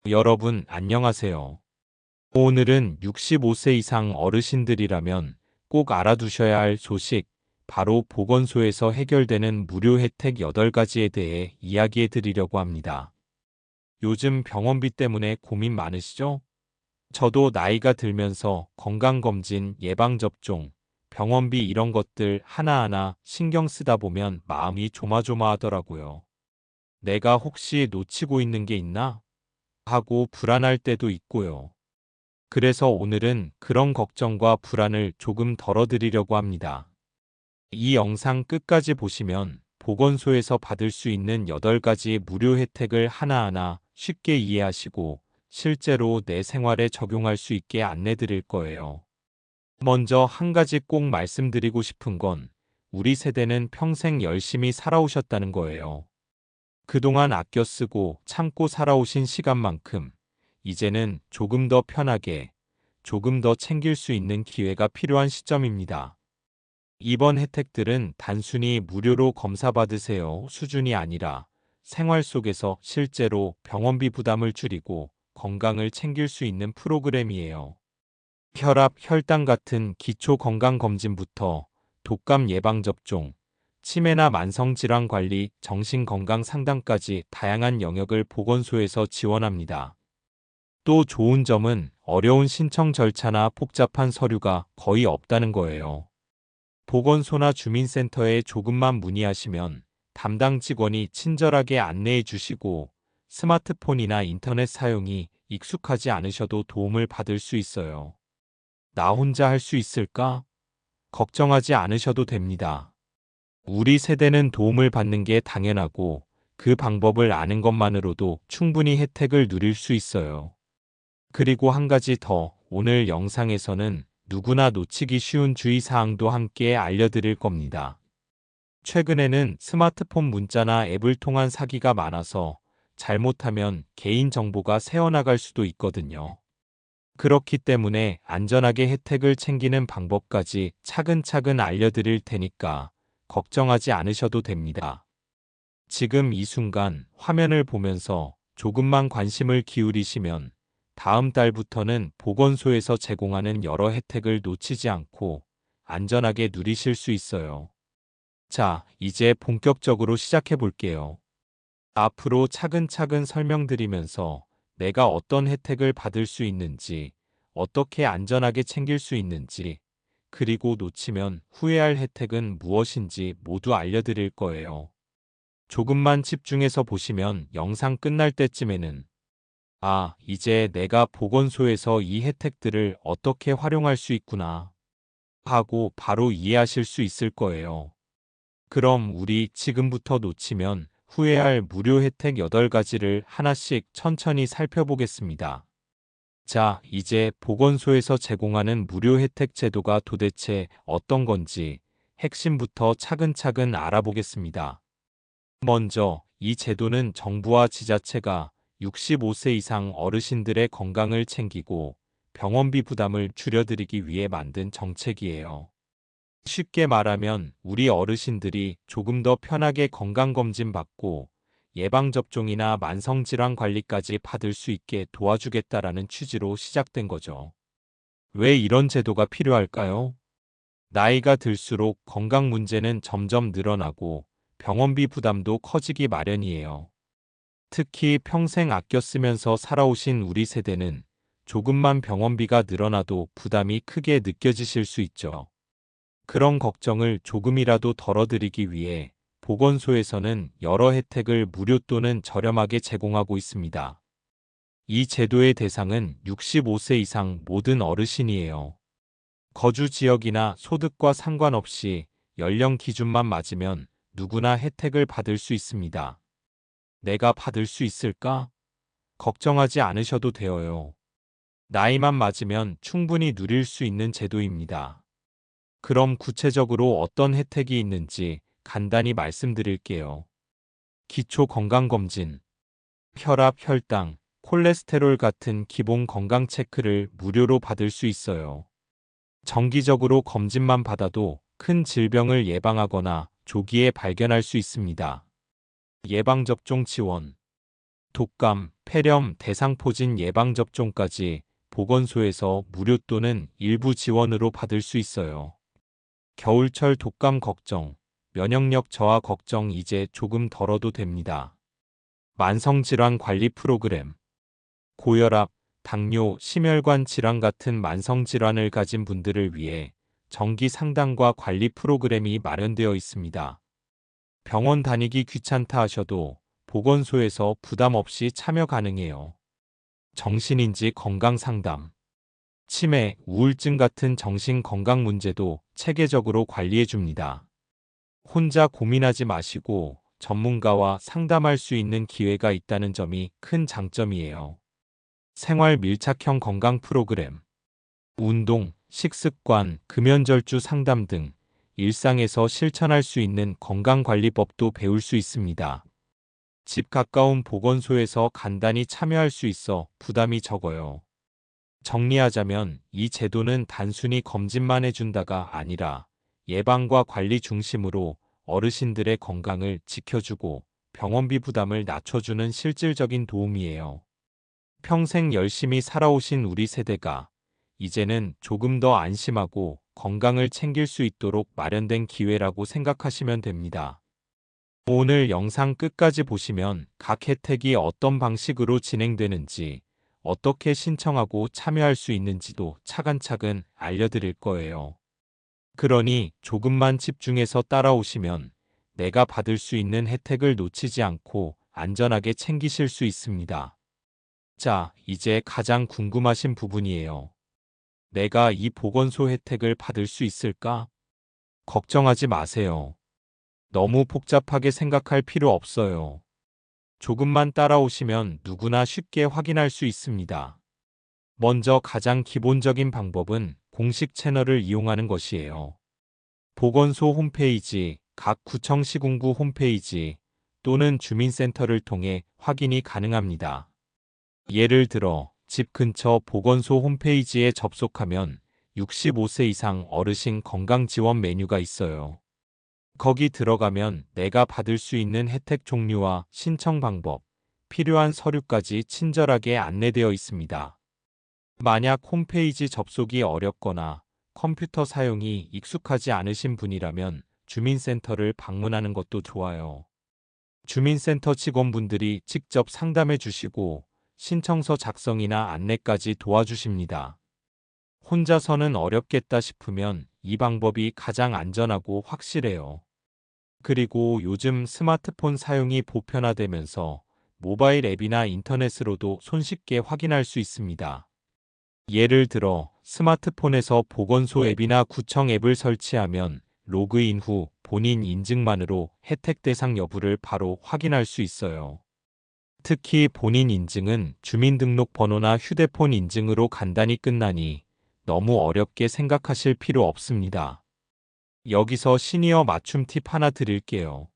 여러분, 안녕하세요. 오늘은 65세 이상 어르신들이라면 꼭 알아두셔야 할 소식, 바로 보건소에서 해결되는 무료 혜택 8가지에 대해 이야기해 드리려고 합니다. 요즘 병원비 때문에 고민 많으시죠? 저도 나이가 들면서 건강검진, 예방접종, 병원비 이런 것들 하나하나 신경 쓰다 보면 마음이 조마조마하더라고요. 내가 혹시 놓치고 있는 게 있나? 하고 불안할 때도 있고요. 그래서 오늘은 그런 걱정과 불안을 조금 덜어드리려고 합니다. 이 영상 끝까지 보시면 보건소에서 받을 수 있는 8가지 무료 혜택을 하나하나 쉽게 이해하시고 실제로 내 생활에 적용할 수 있게 안내 드릴 거예요. 먼저 한 가지 꼭 말씀드리고 싶은 건 우리 세대는 평생 열심히 살아오셨다는 거예요. 그동안 아껴 쓰고 참고 살아오신 시간만큼 이제는 조금 더 편하게, 조금 더 챙길 수 있는 기회가 필요한 시점입니다. 이번 혜택들은 단순히 무료로 검사받으세요 수준이 아니라 생활 속에서 실제로 병원비 부담을 줄이고 건강을 챙길 수 있는 프로그램이에요. 혈압, 혈당 같은 기초 건강검진부터 독감 예방접종, 치매나 만성질환 관리, 정신건강 상담까지 다양한 영역을 보건소에서 지원합니다. 또 좋은 점은 어려운 신청 절차나 복잡한 서류가 거의 없다는 거예요. 보건소나 주민센터에 조금만 문의하시면 담당 직원이 친절하게 안내해 주시고 스마트폰이나 인터넷 사용이 익숙하지 않으셔도 도움을 받을 수 있어요. 나 혼자 할 수 있을까? 걱정하지 않으셔도 됩니다. 우리 세대는 도움을 받는 게 당연하고 그 방법을 아는 것만으로도 충분히 혜택을 누릴 수 있어요. 그리고 한 가지 더, 오늘 영상에서는 누구나 놓치기 쉬운 주의사항도 함께 알려드릴 겁니다. 최근에는 스마트폰 문자나 앱을 통한 사기가 많아서 잘못하면 개인정보가 새어나갈 수도 있거든요. 그렇기 때문에 안전하게 혜택을 챙기는 방법까지 차근차근 알려드릴 테니까 걱정하지 않으셔도 됩니다. 지금 이 순간 화면을 보면서 조금만 관심을 기울이시면 다음 달부터는 보건소에서 제공하는 여러 혜택을 놓치지 않고 안전하게 누리실 수 있어요. 자, 이제 본격적으로 시작해 볼게요. 앞으로 차근차근 설명드리면서 내가 어떤 혜택을 받을 수 있는지, 어떻게 안전하게 챙길 수 있는지, 그리고 놓치면 후회할 혜택은 무엇인지 모두 알려드릴 거예요. 조금만 집중해서 보시면 영상 끝날 때쯤에는 아, 이제 내가 보건소에서 이 혜택들을 어떻게 활용할 수 있구나 하고 바로 이해하실 수 있을 거예요. 그럼 우리 지금부터 놓치면 후회할 무료 혜택 8가지를 하나씩 천천히 살펴보겠습니다. 자, 이제 보건소에서 제공하는 무료 혜택 제도가 도대체 어떤 건지 핵심부터 차근차근 알아보겠습니다. 먼저, 이 제도는 정부와 지자체가 65세 이상 어르신들의 건강을 챙기고 병원비 부담을 줄여드리기 위해 만든 정책이에요. 쉽게 말하면 우리 어르신들이 조금 더 편하게 건강검진 받고 예방접종이나 만성질환 관리까지 받을 수 있게 도와주겠다라는 취지로 시작된 거죠. 왜 이런 제도가 필요할까요? 나이가 들수록 건강 문제는 점점 늘어나고 병원비 부담도 커지기 마련이에요. 특히 평생 아껴 쓰면서 살아오신 우리 세대는 조금만 병원비가 늘어나도 부담이 크게 느껴지실 수 있죠. 그런 걱정을 조금이라도 덜어드리기 위해 보건소에서는 여러 혜택을 무료 또는 저렴하게 제공하고 있습니다. 이 제도의 대상은 65세 이상 모든 어르신이에요. 거주 지역이나 소득과 상관없이 연령 기준만 맞으면 누구나 혜택을 받을 수 있습니다. 내가 받을 수 있을까? 걱정하지 않으셔도 돼요. 나이만 맞으면 충분히 누릴 수 있는 제도입니다. 그럼 구체적으로 어떤 혜택이 있는지 간단히 말씀드릴게요. 기초 건강검진, 혈압, 혈당, 콜레스테롤 같은 기본 건강 체크를 무료로 받을 수 있어요. 정기적으로 검진만 받아도 큰 질병을 예방하거나 조기에 발견할 수 있습니다. 예방접종 지원, 독감, 폐렴, 대상포진 예방접종까지 보건소에서 무료 또는 일부 지원으로 받을 수 있어요. 겨울철 독감 걱정, 면역력 저하 걱정 이제 조금 덜어도 됩니다. 만성질환 관리 프로그램. 고혈압, 당뇨, 심혈관 질환 같은 만성질환을 가진 분들을 위해 정기 상담과 관리 프로그램이 마련되어 있습니다. 병원 다니기 귀찮다 하셔도 보건소에서 부담 없이 참여 가능해요. 정신인지 건강 상담. 치매, 우울증 같은 정신 건강 문제도 체계적으로 관리해 줍니다. 혼자 고민하지 마시고 전문가와 상담할 수 있는 기회가 있다는 점이 큰 장점이에요. 생활 밀착형 건강 프로그램. 운동, 식습관, 금연절주 상담 등 일상에서 실천할 수 있는 건강관리법도 배울 수 있습니다. 집 가까운 보건소에서 간단히 참여할 수 있어 부담이 적어요. 정리하자면 이 제도는 단순히 검진만 해준다가 아니라 예방과 관리 중심으로 어르신들의 건강을 지켜주고 병원비 부담을 낮춰주는 실질적인 도움이에요. 평생 열심히 살아오신 우리 세대가 이제는 조금 더 안심하고 건강을 챙길 수 있도록 마련된 기회라고 생각하시면 됩니다. 오늘 영상 끝까지 보시면 각 혜택이 어떤 방식으로 진행되는지, 어떻게 신청하고 참여할 수 있는지도 차근차근 알려드릴 거예요. 그러니 조금만 집중해서 따라오시면 내가 받을 수 있는 혜택을 놓치지 않고 안전하게 챙기실 수 있습니다. 자, 이제 가장 궁금하신 부분이에요. 내가 이 보건소 혜택을 받을 수 있을까? 걱정하지 마세요. 너무 복잡하게 생각할 필요 없어요. 조금만 따라오시면 누구나 쉽게 확인할 수 있습니다. 먼저 가장 기본적인 방법은 공식 채널을 이용하는 것이에요. 보건소 홈페이지, 각 구청 시군구 홈페이지 또는 주민센터를 통해 확인이 가능합니다. 예를 들어 집 근처 보건소 홈페이지에 접속하면 65세 이상 어르신 건강 지원 메뉴가 있어요. 거기 들어가면 내가 받을 수 있는 혜택 종류와 신청 방법, 필요한 서류까지 친절하게 안내되어 있습니다. 만약 홈페이지 접속이 어렵거나 컴퓨터 사용이 익숙하지 않으신 분이라면 주민센터를 방문하는 것도 좋아요. 주민센터 직원분들이 직접 상담해 주시고 신청서 작성이나 안내까지 도와주십니다. 혼자서는 어렵겠다 싶으면 이 방법이 가장 안전하고 확실해요. 그리고 요즘 스마트폰 사용이 보편화되면서 모바일 앱이나 인터넷으로도 손쉽게 확인할 수 있습니다. 예를 들어 스마트폰에서 보건소 앱이나 구청 앱을 설치하면 로그인 후 본인 인증만으로 혜택 대상 여부를 바로 확인할 수 있어요. 특히 본인 인증은 주민등록번호나 휴대폰 인증으로 간단히 끝나니 너무 어렵게 생각하실 필요 없습니다. 여기서 시니어 맞춤 팁 하나 드릴게요.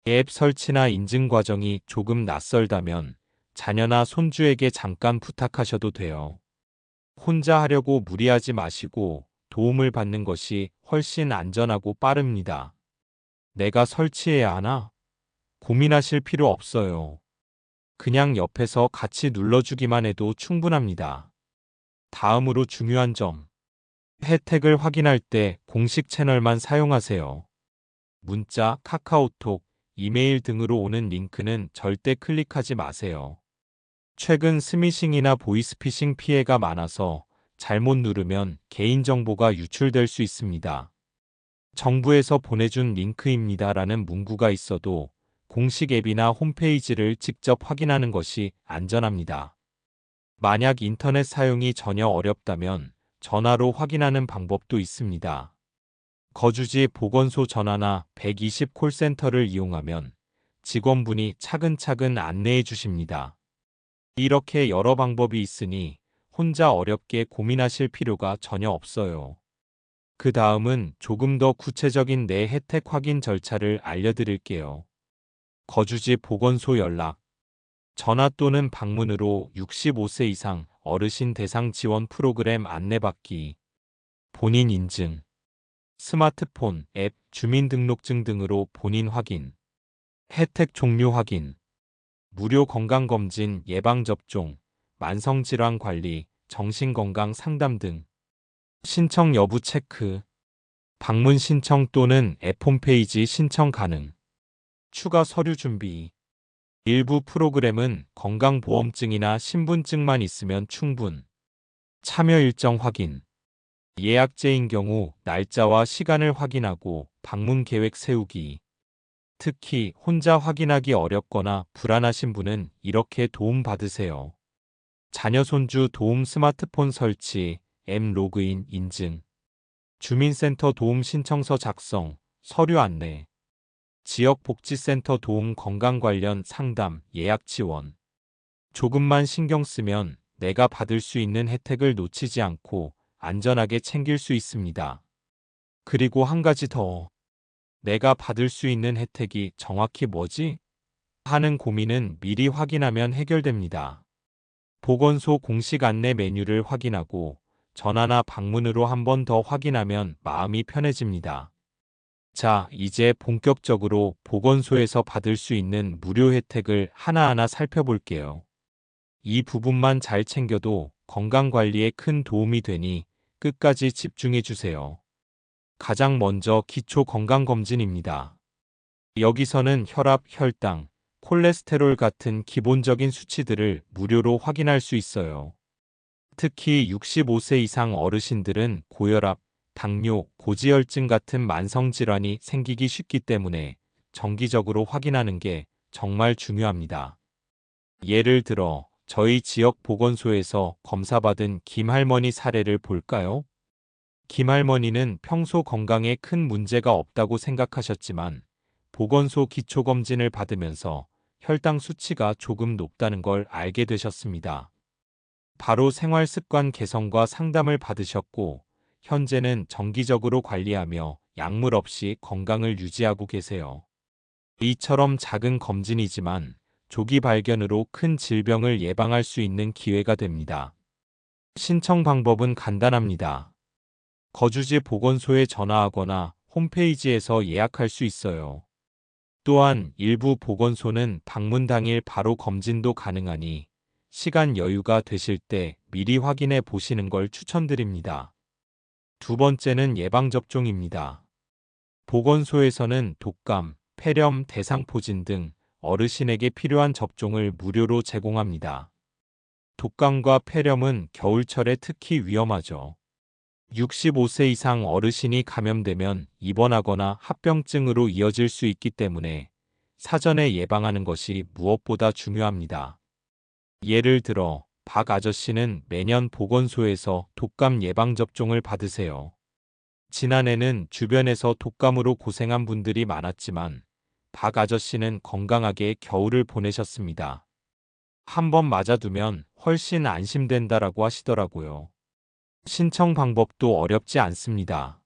앱 설치나 인증 과정이 조금 낯설다면 자녀나 손주에게 잠깐 부탁하셔도 돼요. 혼자 하려고 무리하지 마시고 도움을 받는 것이 훨씬 안전하고 빠릅니다. 내가 설치해야 하나? 고민하실 필요 없어요. 그냥 옆에서 같이 눌러주기만 해도 충분합니다. 다음으로 중요한 점. 혜택을 확인할 때 공식 채널만 사용하세요. 문자, 카카오톡, 이메일 등으로 오는 링크는 절대 클릭하지 마세요. 최근 스미싱이나 보이스피싱 피해가 많아서 잘못 누르면 개인정보가 유출될 수 있습니다. 정부에서 보내준 링크입니다라는 문구가 있어도 공식 앱이나 홈페이지를 직접 확인하는 것이 안전합니다. 만약 인터넷 사용이 전혀 어렵다면 전화로 확인하는 방법도 있습니다. 거주지 보건소 전화나 120 콜센터를 이용하면 직원분이 차근차근 안내해 주십니다. 이렇게 여러 방법이 있으니 혼자 어렵게 고민하실 필요가 전혀 없어요. 그 다음은 조금 더 구체적인 내 혜택 확인 절차를 알려드릴게요. 거주지 보건소 연락, 전화 또는 방문으로 65세 이상 어르신 대상 지원 프로그램 안내받기, 본인 인증, 스마트폰, 앱, 주민등록증 등으로 본인 확인, 혜택 종류 확인, 무료 건강검진, 예방접종, 만성질환 관리, 정신건강 상담 등 신청 여부 체크, 방문 신청 또는 앱 홈페이지 신청 가능. 추가 서류 준비. 일부 프로그램은 건강보험증이나 신분증만 있으면 충분. 참여 일정 확인. 예약제인 경우 날짜와 시간을 확인하고 방문 계획 세우기. 특히 혼자 확인하기 어렵거나 불안하신 분은 이렇게 도움 받으세요. 자녀 손주 도움 스마트폰 설치, 앱 로그인 인증, 주민센터 도움 신청서 작성, 서류 안내, 지역복지센터 도움 건강 관련 상담, 예약 지원. 조금만 신경 쓰면 내가 받을 수 있는 혜택을 놓치지 않고 안전하게 챙길 수 있습니다. 그리고 한 가지 더. 내가 받을 수 있는 혜택이 정확히 뭐지? 하는 고민은 미리 확인하면 해결됩니다. 보건소 공식 안내 메뉴를 확인하고 전화나 방문으로 한 번 더 확인하면 마음이 편해집니다. 자, 이제 본격적으로 보건소에서 받을 수 있는 무료 혜택을 하나하나 살펴볼게요. 이 부분만 잘 챙겨도 건강관리에 큰 도움이 되니 끝까지 집중해 주세요. 가장 먼저 기초 건강검진입니다. 여기서는 혈압, 혈당, 콜레스테롤 같은 기본적인 수치들을 무료로 확인할 수 있어요. 특히 65세 이상 어르신들은 고혈압, 당뇨, 고지혈증 같은 만성질환이 생기기 쉽기 때문에 정기적으로 확인하는 게 정말 중요합니다. 예를 들어 저희 지역 보건소에서 검사받은 김할머니 사례를 볼까요? 김할머니는 평소 건강에 큰 문제가 없다고 생각하셨지만 보건소 기초검진을 받으면서 혈당 수치가 조금 높다는 걸 알게 되셨습니다. 바로 생활습관 개선과 상담을 받으셨고 현재는 정기적으로 관리하며 약물 없이 건강을 유지하고 계세요. 이처럼 작은 검진이지만 조기 발견으로 큰 질병을 예방할 수 있는 기회가 됩니다. 신청 방법은 간단합니다. 거주지 보건소에 전화하거나 홈페이지에서 예약할 수 있어요. 또한 일부 보건소는 방문 당일 바로 검진도 가능하니 시간 여유가 되실 때 미리 확인해 보시는 걸 추천드립니다. 두 번째는 예방접종입니다. 보건소에서는 독감, 폐렴, 대상포진 등 어르신에게 필요한 접종을 무료로 제공합니다. 독감과 폐렴은 겨울철에 특히 위험하죠. 65세 이상 어르신이 감염되면 입원하거나 합병증으로 이어질 수 있기 때문에 사전에 예방하는 것이 무엇보다 중요합니다. 예를 들어 박 아저씨는 매년 보건소에서 독감 예방접종을 받으세요. 지난해는 주변에서 독감으로 고생한 분들이 많았지만 박 아저씨는 건강하게 겨울을 보내셨습니다. 한번 맞아두면 훨씬 안심된다라고 하시더라고요. 신청 방법도 어렵지 않습니다.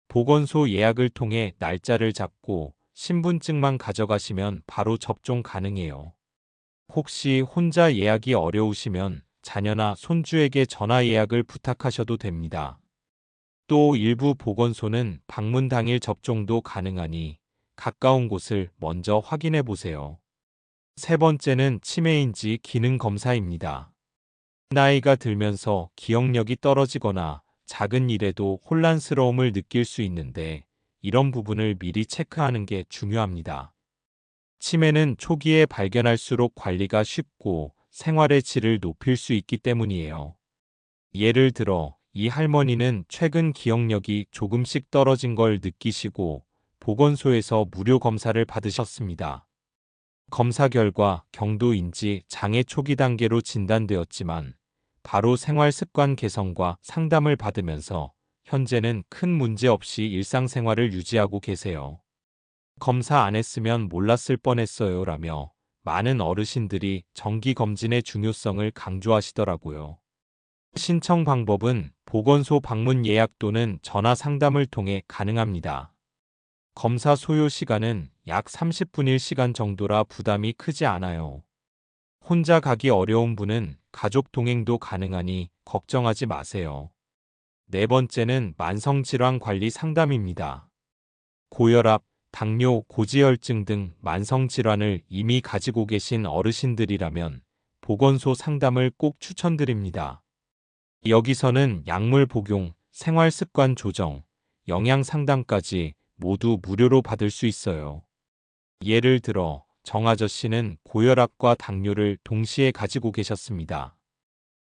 보건소 예약을 통해 날짜를 잡고 신분증만 가져가시면 바로 접종 가능해요. 혹시 혼자 예약이 어려우시면 자녀나 손주에게 전화 예약을 부탁하셔도 됩니다. 또 일부 보건소는 방문 당일 접종도 가능하니 가까운 곳을 먼저 확인해 보세요. 세 번째는 치매인지 기능 검사입니다. 나이가 들면서 기억력이 떨어지거나 작은 일에도 혼란스러움을 느낄 수 있는데 이런 부분을 미리 체크하는 게 중요합니다. 치매는 초기에 발견할수록 관리가 쉽고 생활의 질을 높일 수 있기 때문이에요. 예를 들어 이 할머니는 최근 기억력이 조금씩 떨어진 걸 느끼시고 보건소에서 무료 검사를 받으셨습니다. 검사 결과 경도인지 장애 초기 단계로 진단되었지만 바로 생활 습관 개선과 상담을 받으면서 현재는 큰 문제 없이 일상생활을 유지하고 계세요. 검사 안 했으면 몰랐을 뻔했어요 라며 많은 어르신들이 정기검진의 중요성을 강조하시더라고요. 신청 방법은 보건소 방문 예약 또는 전화 상담을 통해 가능합니다. 검사 소요 시간은 약 30분일 시간 정도라 부담이 크지 않아요. 혼자 가기 어려운 분은 가족 동행도 가능하니 걱정하지 마세요. 네 번째는 만성질환 관리 상담입니다. 고혈압, 당뇨, 고지혈증 등 만성질환을 이미 가지고 계신 어르신들이라면 보건소 상담을 꼭 추천드립니다. 여기서는 약물 복용, 생활 습관 조정, 영양 상담까지 모두 무료로 받을 수 있어요. 예를 들어 정 아저씨는 고혈압과 당뇨를 동시에 가지고 계셨습니다.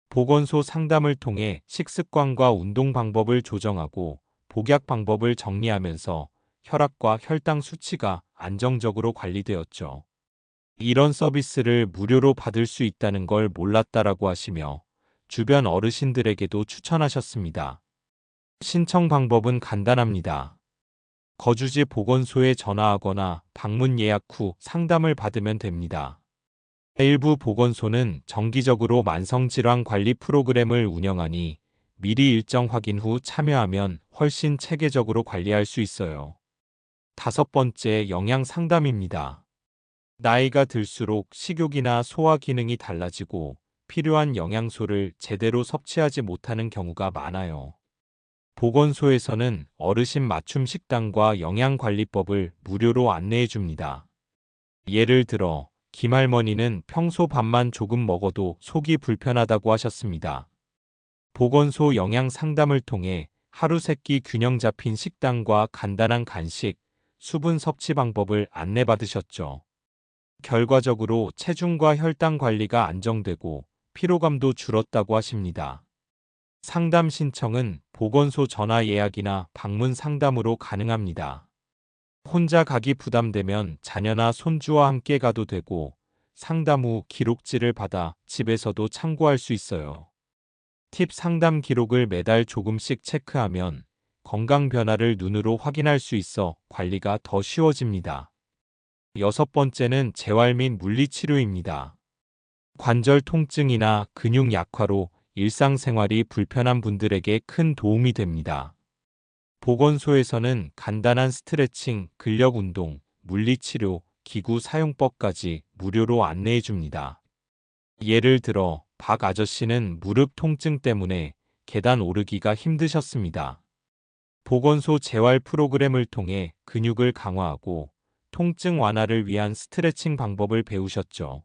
보건소 상담을 통해 식습관과 운동 방법을 조정하고 복약 방법을 정리하면서 혈압과 혈당 수치가 안정적으로 관리되었죠. 이런 서비스를 무료로 받을 수 있다는 걸 몰랐다라고 하시며 주변 어르신들에게도 추천하셨습니다. 신청 방법은 간단합니다. 거주지 보건소에 전화하거나 방문 예약 후 상담을 받으면 됩니다. 일부 보건소는 정기적으로 만성질환 관리 프로그램을 운영하니 미리 일정 확인 후 참여하면 훨씬 체계적으로 관리할 수 있어요. 다섯 번째, 영양 상담입니다. 나이가 들수록 식욕이나 소화 기능이 달라지고 필요한 영양소를 제대로 섭취하지 못하는 경우가 많아요. 보건소에서는 어르신 맞춤 식단과 영양관리법을 무료로 안내해 줍니다. 예를 들어 김할머니는 평소 밥만 조금 먹어도 속이 불편하다고 하셨습니다. 보건소 영양 상담을 통해 하루 세끼 균형 잡힌 식단과 간단한 간식, 수분 섭취 방법을 안내받으셨죠. 결과적으로 체중과 혈당 관리가 안정되고 피로감도 줄었다고 하십니다. 상담 신청은 보건소 전화 예약이나 방문 상담으로 가능합니다. 혼자 가기 부담되면 자녀나 손주와 함께 가도 되고 상담 후 기록지를 받아 집에서도 참고할 수 있어요. 팁: 상담 기록을 매달 조금씩 체크하면 건강 변화를 눈으로 확인할 수 있어 관리가 더 쉬워집니다. 여섯 번째는 재활 및 물리치료입니다. 관절 통증이나 근육 약화로 일상생활이 불편한 분들에게 큰 도움이 됩니다. 보건소에서는 간단한 스트레칭, 근력 운동, 물리치료, 기구 사용법까지 무료로 안내해 줍니다. 예를 들어 박 아저씨는 무릎 통증 때문에 계단 오르기가 힘드셨습니다. 보건소 재활 프로그램을 통해 근육을 강화하고 통증 완화를 위한 스트레칭 방법을 배우셨죠.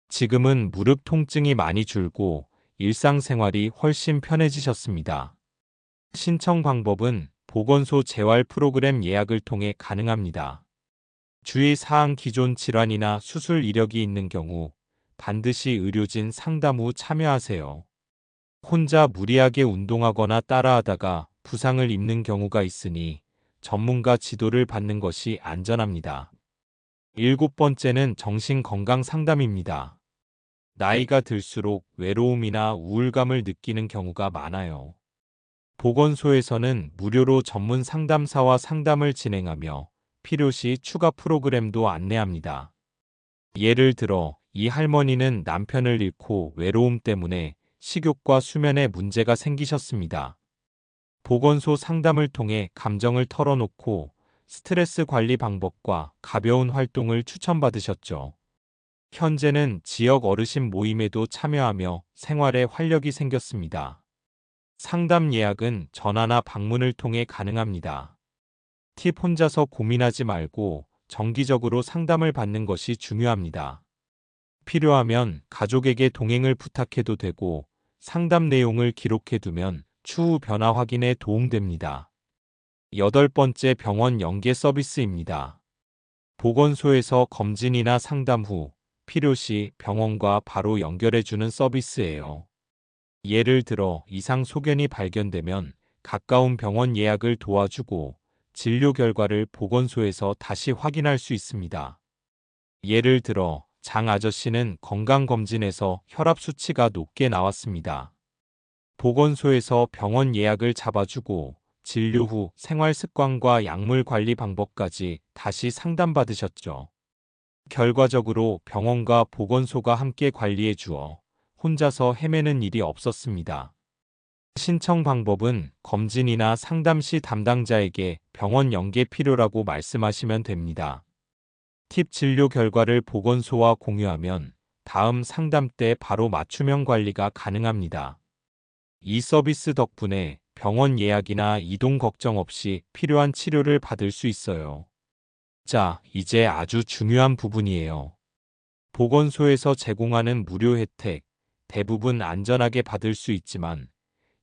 지금은 무릎 통증이 많이 줄고 일상생활이 훨씬 편해지셨습니다. 신청 방법은 보건소 재활 프로그램 예약을 통해 가능합니다. 주의사항: 기존 질환이나 수술 이력이 있는 경우 반드시 의료진 상담 후 참여하세요. 혼자 무리하게 운동하거나 따라하다가 부상을 입는 경우가 있으니 전문가 지도를 받는 것이 안전합니다. 일곱 번째는 정신건강 상담입니다. 나이가 들수록 외로움이나 우울감을 느끼는 경우가 많아요. 보건소에서는 무료로 전문 상담사와 상담을 진행하며 필요시 추가 프로그램도 안내합니다. 예를 들어 이 할머니는 남편을 잃고 외로움 때문에 식욕과 수면에 문제가 생기셨습니다. 보건소 상담을 통해 감정을 털어놓고 스트레스 관리 방법과 가벼운 활동을 추천받으셨죠. 현재는 지역 어르신 모임에도 참여하며 생활에 활력이 생겼습니다. 상담 예약은 전화나 방문을 통해 가능합니다. 팁: 혼자서 고민하지 말고 정기적으로 상담을 받는 것이 중요합니다. 필요하면 가족에게 동행을 부탁해도 되고 상담 내용을 기록해두면 추후 변화 확인에 도움됩니다. 여덟 번째, 병원 연계 서비스입니다. 보건소에서 검진이나 상담 후 필요시 병원과 바로 연결해주는 서비스예요. 예를 들어 이상 소견이 발견되면 가까운 병원 예약을 도와주고 진료 결과를 보건소에서 다시 확인할 수 있습니다. 예를 들어 장 아저씨는 건강검진에서 혈압 수치가 높게 나왔습니다. 보건소에서 병원 예약을 잡아주고 진료 후 생활 습관과 약물 관리 방법까지 다시 상담받으셨죠. 결과적으로 병원과 보건소가 함께 관리해 주어 혼자서 헤매는 일이 없었습니다. 신청 방법은 검진이나 상담 시 담당자에게 병원 연계 필요라고 말씀하시면 됩니다. 팁: 진료 결과를 보건소와 공유하면 다음 상담 때 바로 맞춤형 관리가 가능합니다. 이 서비스 덕분에 병원 예약이나 이동 걱정 없이 필요한 치료를 받을 수 있어요. 자, 이제 아주 중요한 부분이에요. 보건소에서 제공하는 무료 혜택, 대부분 안전하게 받을 수 있지만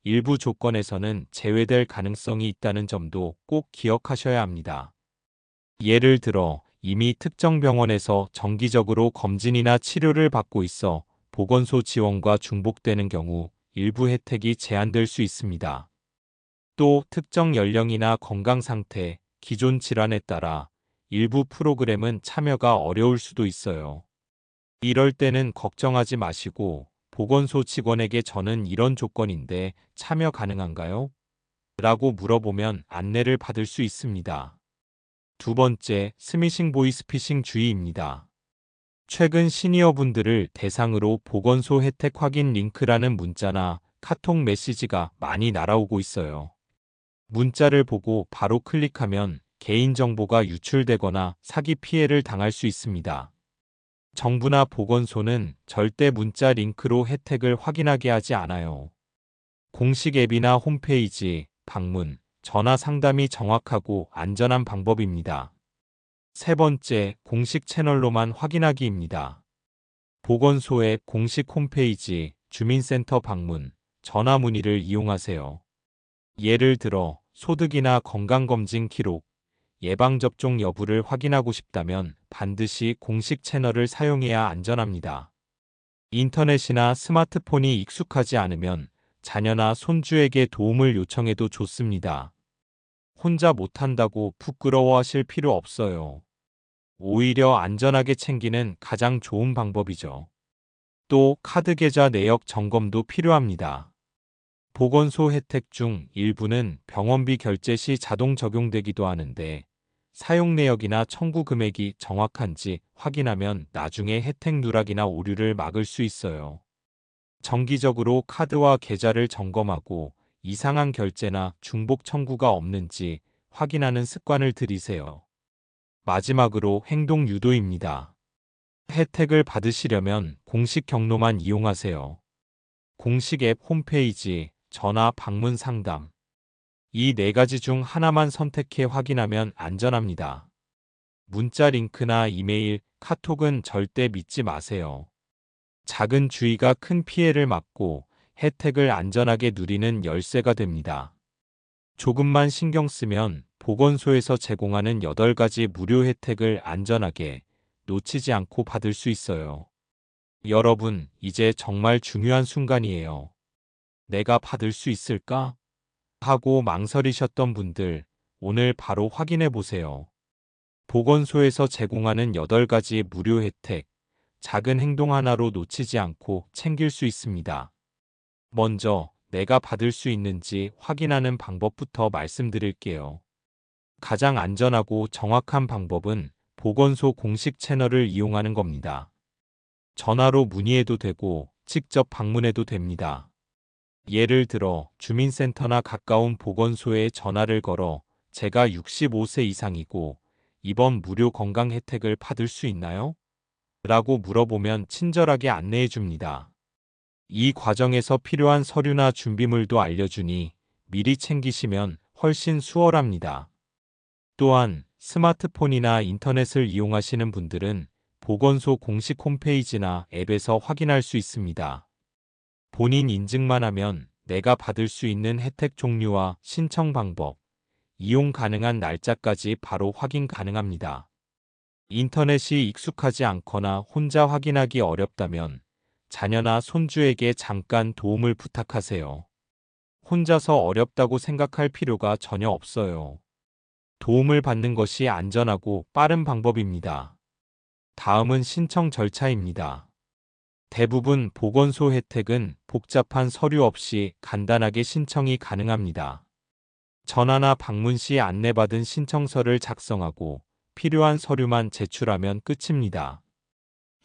일부 조건에서는 제외될 가능성이 있다는 점도 꼭 기억하셔야 합니다. 예를 들어 이미 특정 병원에서 정기적으로 검진이나 치료를 받고 있어 보건소 지원과 중복되는 경우 일부 혜택이 제한될 수 있습니다. 또 특정 연령이나 건강 상태, 기존 질환에 따라 일부 프로그램은 참여가 어려울 수도 있어요. 이럴 때는 걱정하지 마시고 보건소 직원에게 저는 이런 조건인데 참여 가능한가요? 라고 물어보면 안내를 받을 수 있습니다. 두 번째, 스미싱 보이스피싱 주의입니다. 최근 시니어분들을 대상으로 보건소 혜택 확인 링크라는 문자나 카톡 메시지가 많이 날아오고 있어요. 문자를 보고 바로 클릭하면 개인정보가 유출되거나 사기 피해를 당할 수 있습니다. 정부나 보건소는 절대 문자 링크로 혜택을 확인하게 하지 않아요. 공식 앱이나 홈페이지, 방문, 전화 상담이 정확하고 안전한 방법입니다. 세 번째, 공식 채널로만 확인하기입니다. 보건소의 공식 홈페이지, 주민센터 방문, 전화 문의를 이용하세요. 예를 들어 소득이나 건강검진 기록, 예방접종 여부를 확인하고 싶다면 반드시 공식 채널을 사용해야 안전합니다. 인터넷이나 스마트폰이 익숙하지 않으면 자녀나 손주에게 도움을 요청해도 좋습니다. 혼자 못한다고 부끄러워하실 필요 없어요. 오히려 안전하게 챙기는 가장 좋은 방법이죠. 또 카드 계좌 내역 점검도 필요합니다. 보건소 혜택 중 일부는 병원비 결제 시 자동 적용되기도 하는데 사용 내역이나 청구 금액이 정확한지 확인하면 나중에 혜택 누락이나 오류를 막을 수 있어요. 정기적으로 카드와 계좌를 점검하고 이상한 결제나 중복 청구가 없는지 확인하는 습관을 들이세요. 마지막으로 행동 유도입니다. 혜택을 받으시려면 공식 경로만 이용하세요. 공식 앱 홈페이지, 전화 방문 상담. 이 네 가지 중 하나만 선택해 확인하면 안전합니다. 문자 링크나 이메일, 카톡은 절대 믿지 마세요. 작은 주의가 큰 피해를 막고 혜택을 안전하게 누리는 열쇠가 됩니다. 조금만 신경 쓰면 보건소에서 제공하는 8가지 무료 혜택을 안전하게 놓치지 않고 받을 수 있어요. 여러분, 이제 정말 중요한 순간이에요. 내가 받을 수 있을까? 하고 망설이셨던 분들, 오늘 바로 확인해 보세요. 보건소에서 제공하는 8가지 무료 혜택, 작은 행동 하나로 놓치지 않고 챙길 수 있습니다. 먼저 내가 받을 수 있는지 확인하는 방법부터 말씀드릴게요. 가장 안전하고 정확한 방법은 보건소 공식 채널을 이용하는 겁니다. 전화로 문의해도 되고 직접 방문해도 됩니다. 예를 들어 주민센터나 가까운 보건소에 전화를 걸어 제가 65세 이상이고 이번 무료 건강 혜택을 받을 수 있나요? 라고 물어보면 친절하게 안내해 줍니다. 이 과정에서 필요한 서류나 준비물도 알려주니 미리 챙기시면 훨씬 수월합니다. 또한 스마트폰이나 인터넷을 이용하시는 분들은 보건소 공식 홈페이지나 앱에서 확인할 수 있습니다. 본인 인증만 하면 내가 받을 수 있는 혜택 종류와 신청 방법, 이용 가능한 날짜까지 바로 확인 가능합니다. 인터넷이 익숙하지 않거나 혼자 확인하기 어렵다면 자녀나 손주에게 잠깐 도움을 부탁하세요. 혼자서 어렵다고 생각할 필요가 전혀 없어요. 도움을 받는 것이 안전하고 빠른 방법입니다. 다음은 신청 절차입니다. 대부분 보건소 혜택은 복잡한 서류 없이 간단하게 신청이 가능합니다. 전화나 방문 시 안내받은 신청서를 작성하고 필요한 서류만 제출하면 끝입니다.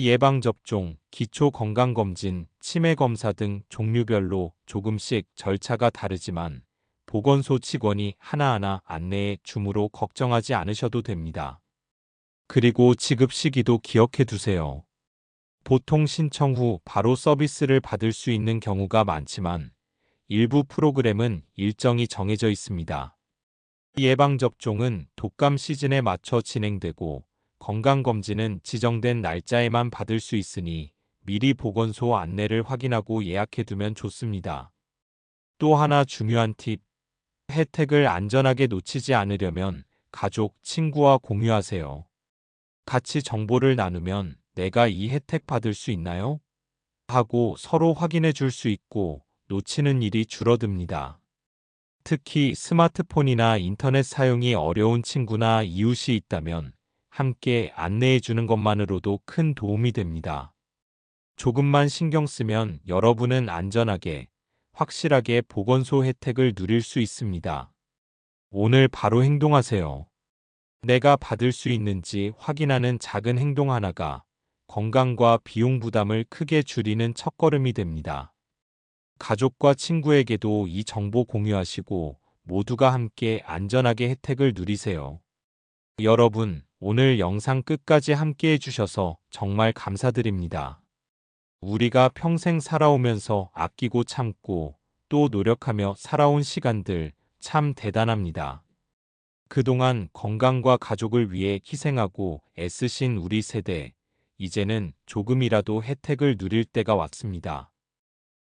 예방접종, 기초건강검진, 치매검사 등 종류별로 조금씩 절차가 다르지만 보건소 직원이 하나하나 안내해 주므로 걱정하지 않으셔도 됩니다. 그리고 지급 시기도 기억해 두세요. 보통 신청 후 바로 서비스를 받을 수 있는 경우가 많지만 일부 프로그램은 일정이 정해져 있습니다. 예방접종은 독감 시즌에 맞춰 진행되고 건강검진은 지정된 날짜에만 받을 수 있으니 미리 보건소 안내를 확인하고 예약해두면 좋습니다. 또 하나 중요한 팁, 혜택을 안전하게 놓치지 않으려면 가족, 친구와 공유하세요. 같이 정보를 나누면 내가 이 혜택 받을 수 있나요? 하고 서로 확인해 줄 수 있고 놓치는 일이 줄어듭니다. 특히 스마트폰이나 인터넷 사용이 어려운 친구나 이웃이 있다면 함께 안내해 주는 것만으로도 큰 도움이 됩니다. 조금만 신경 쓰면 여러분은 안전하게, 확실하게 보건소 혜택을 누릴 수 있습니다. 오늘 바로 행동하세요. 내가 받을 수 있는지 확인하는 작은 행동 하나가 건강과 비용 부담을 크게 줄이는 첫걸음이 됩니다. 가족과 친구에게도 이 정보 공유하시고 모두가 함께 안전하게 혜택을 누리세요. 여러분, 오늘 영상 끝까지 함께 해주셔서 정말 감사드립니다. 우리가 평생 살아오면서 아끼고 참고 또 노력하며 살아온 시간들 참 대단합니다. 그동안 건강과 가족을 위해 희생하고 애쓰신 우리 세대, 이제는 조금이라도 혜택을 누릴 때가 왔습니다.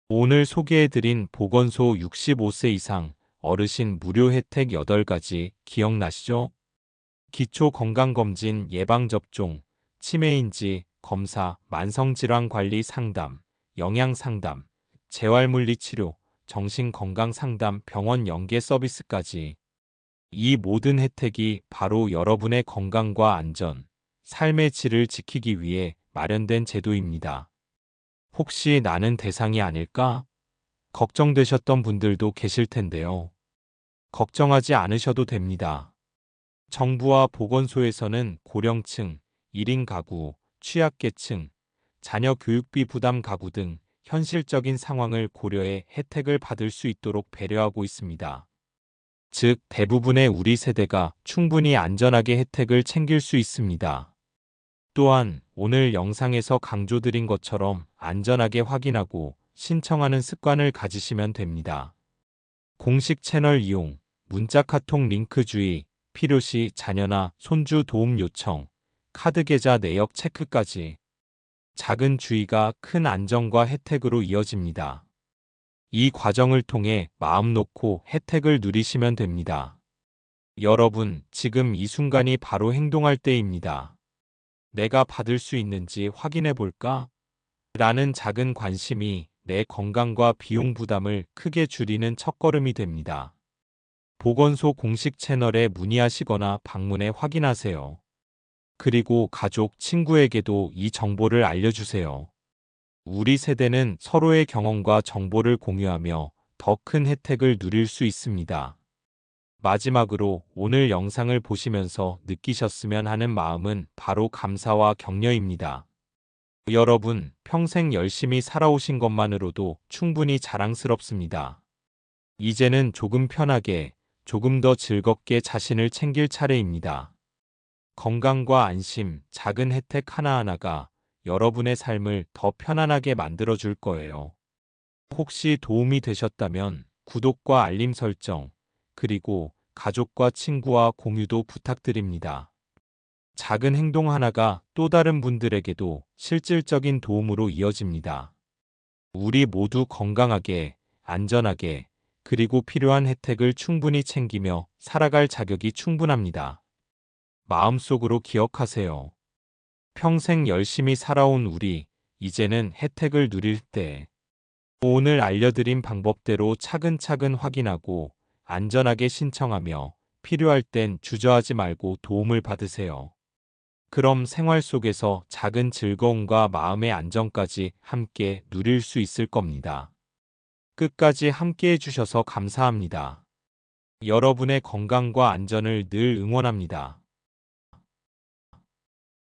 오늘 소개해드린 보건소 65세 이상 어르신 무료 혜택 8가지 기억나시죠? 기초건강검진 예방접종, 치매인지 검사, 만성질환관리 상담, 영양상담, 재활물리치료, 정신건강상담, 병원 연계 서비스까지 이 모든 혜택이 바로 여러분의 건강과 안전, 삶의 질을 지키기 위해 마련된 제도입니다. 혹시 나는 대상이 아닐까? 걱정되셨던 분들도 계실 텐데요. 걱정하지 않으셔도 됩니다. 정부와 보건소에서는 고령층, 1인 가구, 취약계층, 자녀 교육비 부담 가구 등 현실적인 상황을 고려해 혜택을 받을 수 있도록 배려하고 있습니다. 즉, 대부분의 우리 세대가 충분히 안전하게 혜택을 챙길 수 있습니다. 또한 오늘 영상에서 강조드린 것처럼 안전하게 확인하고 신청하는 습관을 가지시면 됩니다. 공식 채널 이용, 문자 카톡 링크 주의, 필요시 자녀나 손주 도움 요청, 카드 계좌 내역 체크까지 작은 주의가 큰 안정과 혜택으로 이어집니다. 이 과정을 통해 마음 놓고 혜택을 누리시면 됩니다. 여러분, 지금 이 순간이 바로 행동할 때입니다. 내가 받을 수 있는지 확인해 볼까? 라는 작은 관심이 내 건강과 비용 부담을 크게 줄이는 첫걸음이 됩니다. 보건소 공식 채널에 문의하시거나 방문해 확인하세요. 그리고 가족, 친구에게도 이 정보를 알려주세요. 우리 세대는 서로의 경험과 정보를 공유하며 더 큰 혜택을 누릴 수 있습니다. 마지막으로 오늘 영상을 보시면서 느끼셨으면 하는 마음은 바로 감사와 격려입니다. 여러분, 평생 열심히 살아오신 것만으로도 충분히 자랑스럽습니다. 이제는 조금 편하게, 조금 더 즐겁게 자신을 챙길 차례입니다. 건강과 안심, 작은 혜택 하나하나가 여러분의 삶을 더 편안하게 만들어줄 거예요. 혹시 도움이 되셨다면 구독과 알림 설정, 그리고 가족과 친구와 공유도 부탁드립니다. 작은 행동 하나가 또 다른 분들에게도 실질적인 도움으로 이어집니다. 우리 모두 건강하게, 안전하게, 그리고 필요한 혜택을 충분히 챙기며 살아갈 자격이 충분합니다. 마음속으로 기억하세요. 평생 열심히 살아온 우리, 이제는 혜택을 누릴 때. 오늘 알려드린 방법대로 차근차근 확인하고 안전하게 신청하며 필요할 땐 주저하지 말고 도움을 받으세요. 그럼 생활 속에서 작은 즐거움과 마음의 안정까지 함께 누릴 수 있을 겁니다. 끝까지 함께 해주셔서 감사합니다. 여러분의 건강과 안전을 늘 응원합니다.